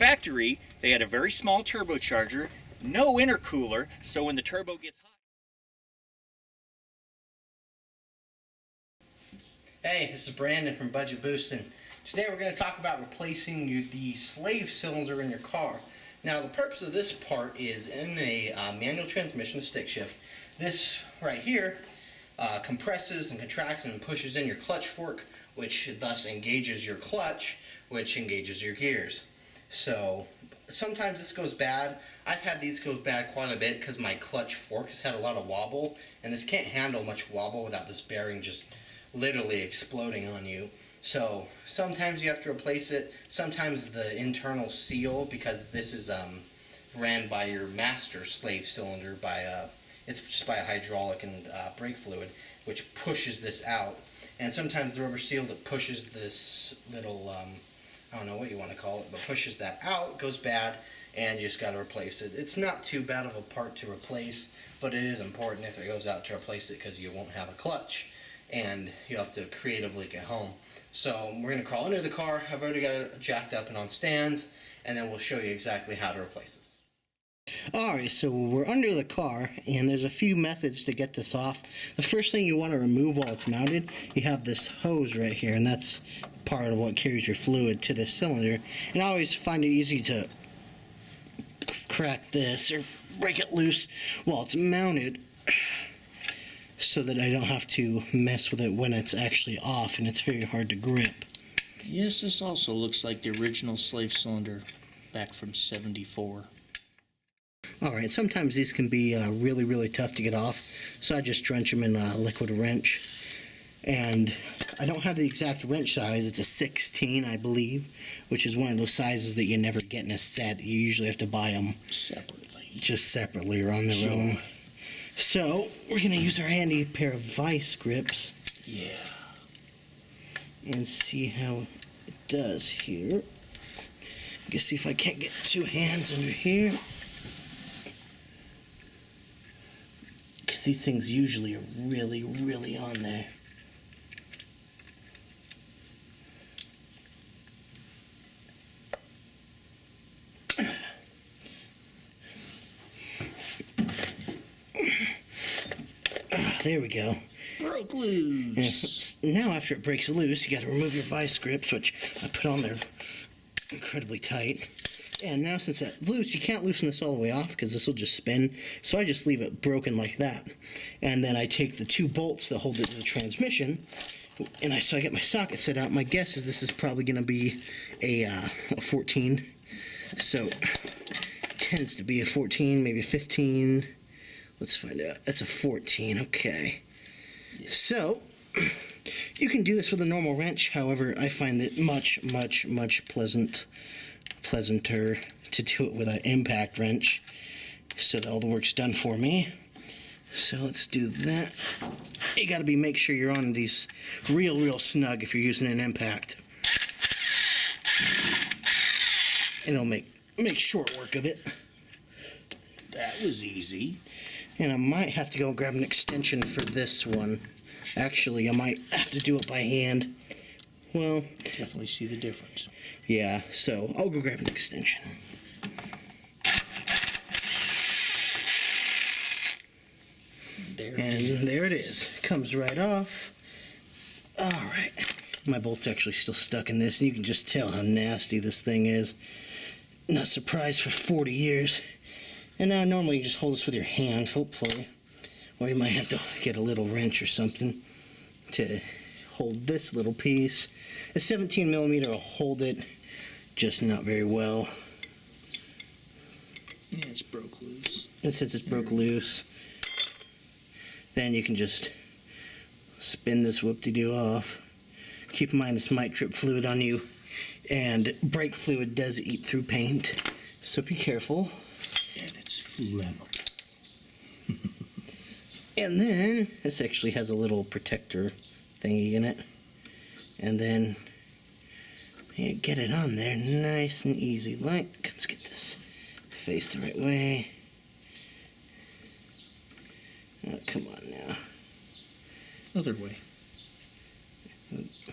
factory, they had a very small turbocharger, no intercooler, so when the turbo gets hot. Hey, this is Brandon from Budget Boostin'. Today we're going to talk about replacing the slave cylinder in your car. Now the purpose of this part is in a manual transmission, a stick shift. This right here compresses and contracts and pushes in your clutch fork, which thus engages your clutch, which engages your gears. So sometimes this goes bad. I've had these go bad quite a bit because my clutch fork has had a lot of wobble, and this can't handle much wobble without this bearing just literally exploding on you. So sometimes you have to replace it. Sometimes the internal seal, because this is ran by your master slave cylinder by it's just by a hydraulic and brake fluid, which pushes this out. And sometimes the rubber seal that pushes this little I don't know what you want to call it, but pushes that out goes bad, and you just got to replace it. It's not too bad of a part to replace, but it is important if it goes out to replace it because you won't have a clutch and you have to creatively get home. So we're going to crawl under the car. I've already got it jacked up and on stands, and then we'll show you exactly how to replace this. Alright, so we're under the car, and there's a few methods to get this off. The first thing you want to remove while it's mounted, you have this hose right here, and that's part of what carries your fluid to this cylinder. And I always find it easy to crack this or break it loose while it's mounted, so that I don't have to mess with it when it's actually off, and it's very hard to grip. Yes, this also looks like the original slave cylinder back from '74. Alright, sometimes these can be really, really tough to get off, so I just drench them in a liquid wrench. And I don't have the exact wrench size. It's a 16, I believe, which is one of those sizes that you never get in a set. You usually have to buy them Separately. just separately or on their own. So we're going to use our handy pair of vice grips. Yeah. And see how it does here. I can see if I can't get two hands under here. Because these things usually are really, really on there. There we go. Broke loose. And now after it breaks loose, you got to remove your vice grips, which I put on there incredibly tight. And now since that's loose, you can't loosen this all the way off because this will just spin. So I just leave it broken like that. And then I take the two bolts that hold it to the transmission, and so I get my socket set out. My guess is this is probably going to be a 14. So it tends to be a 14, maybe a 15. Let's find out. That's a 14. Okay. So you can do this with a normal wrench. However, I find it much pleasanter to do it with an impact wrench, so that all the work's done for me. So let's do that. You got to make sure you're on these real snug if you're using an impact. And it'll make short work of it. That was easy. And I might have to go and grab an extension for this one. Actually, I might have to do it by hand. Well, Definitely see the difference. yeah, so I'll go grab an extension. And there it is. Comes right off. Alright. My bolt's actually still stuck in this, and you can just tell how nasty this thing is. Not surprised for 40 years. And now normally you just hold this with your hand, hopefully. Or you might have to get a little wrench or something to hold this little piece. A 17 millimeter will hold it, just not very well. Yeah, it's broke loose. And since it's broke loose, then you can just spin this whoop-de-doo off. Keep in mind this might drip fluid on you, and brake fluid does eat through paint, so be careful. And it's flammable. And then this actually has a little protector thingy in it, and then you get it on there nice and easy. Like, let's get this face the right way. Oh, come on now. Other way.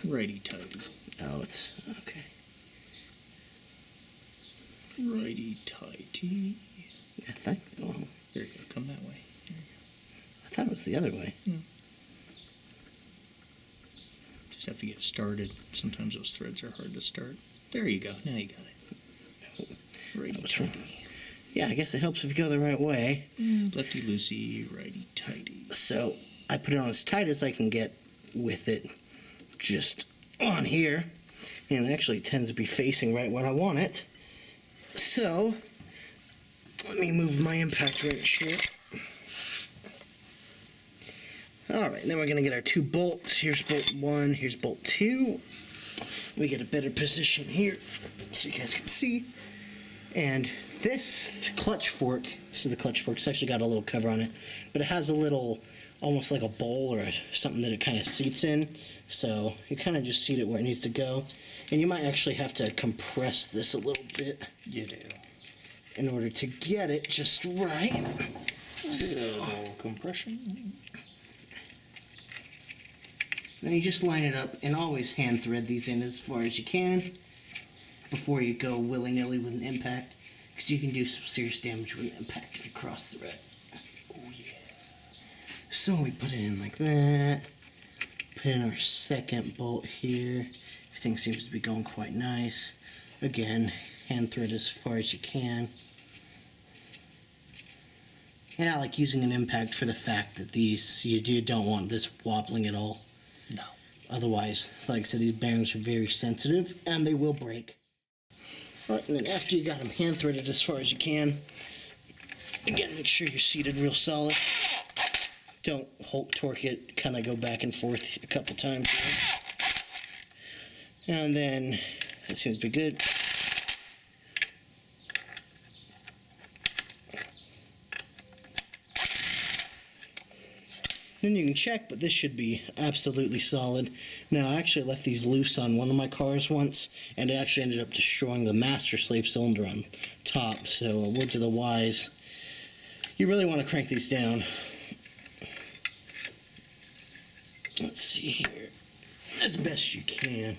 Righty tighty. Oh, it's okay. Righty-tighty. I think. Oh, There you go. Come that way. There you I thought it was the other way. go. Just have to get started. Sometimes those threads are hard to start. There you go. Now you got it. Righty-tighty. Yeah, I guess it helps if you go the right way. Lefty-loosey, righty-tighty. So I put it on as tight as I can get with it just on here. And it actually tends to be facing right where I want it. So let me move my impact wrench here. Alright, then we're going to get our 2 bolts. Here's bolt 1, here's bolt 2. We get a better position here so you guys can see. And this clutch fork, this is the clutch fork, it's actually got a little cover on it, but it has a little, almost like a bowl or something that it kind of seats in. So you kind of just seat it where it needs to go. And you might actually have to compress this a little bit. You do. In order to get it just right. Little compression. Then you just line it up and always hand thread these in as far as you can before you go willy-nilly with an impact, because you can do some serious damage with an impact if you cross thread. Oh yeah. So we put it in like that. Put in our second bolt here. Everything seems to be going quite nice. Again, hand thread as far as you can. And I like using an impact for the fact that these, you don't want this wobbling at all. No. Otherwise, like I said, these bearings are very sensitive and they will break. Alright, and then after you got them hand threaded as far as you can, again, make sure you're seated real solid. Don't Hulk torque it, kind of go back and forth a couple times here. And then, that seems to be good. Then you can check, but this should be absolutely solid. Now, I actually left these loose on one of my cars once, and it actually ended up destroying the master slave cylinder on top. So, a word to the wise, you really want to crank these down. Let's see here, as best you can.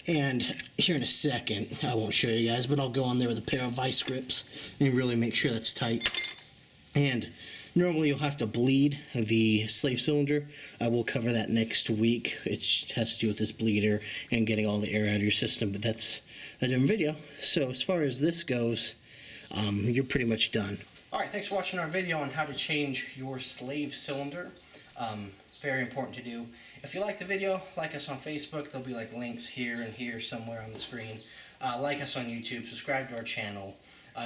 And here in a second, I won't show you guys, but I'll go on there with a pair of vice grips and really make sure that's tight. And normally you'll have to bleed the slave cylinder. I will cover that next week. It has to do with this bleeder and getting all the air out of your system, but that's a different video. So as far as this goes, you're pretty much done. Alright, thanks for watching our video on how to change your slave cylinder. Very important to do. If you like the video, like us on Facebook. There'll be like links here and here somewhere on the screen. Like us on YouTube, subscribe to our channel.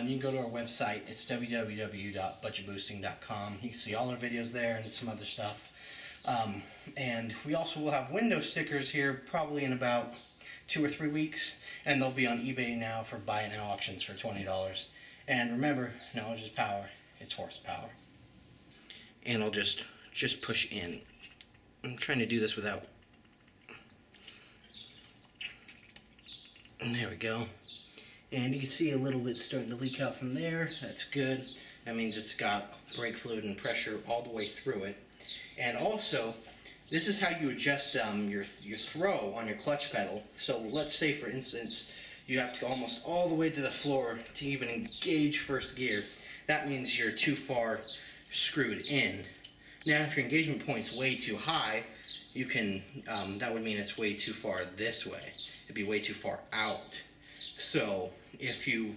You can go to our website. It's www.budgetboosting.com. You can see all our videos there and some other stuff. And we also will have window stickers here probably in about 2 or 3 weeks. And they'll be on eBay now for buy now auctions for $20. And remember, knowledge is power. It's horsepower. And I'll just push in. I'm trying to do this without. And there we go. And you can see a little bit starting to leak out from there. That's good. That means it's got brake fluid and pressure all the way through it. And also, this is how you adjust your throw on your clutch pedal. So let's say, for instance, you have to go almost all the way to the floor to even engage first gear. That means you're too far screwed in. Now, if your engagement point's way too high, you can, that would mean it's way too far this way. It'd be way too far out. So, if you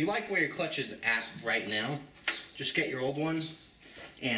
like where your clutch is at right now, just get your old one and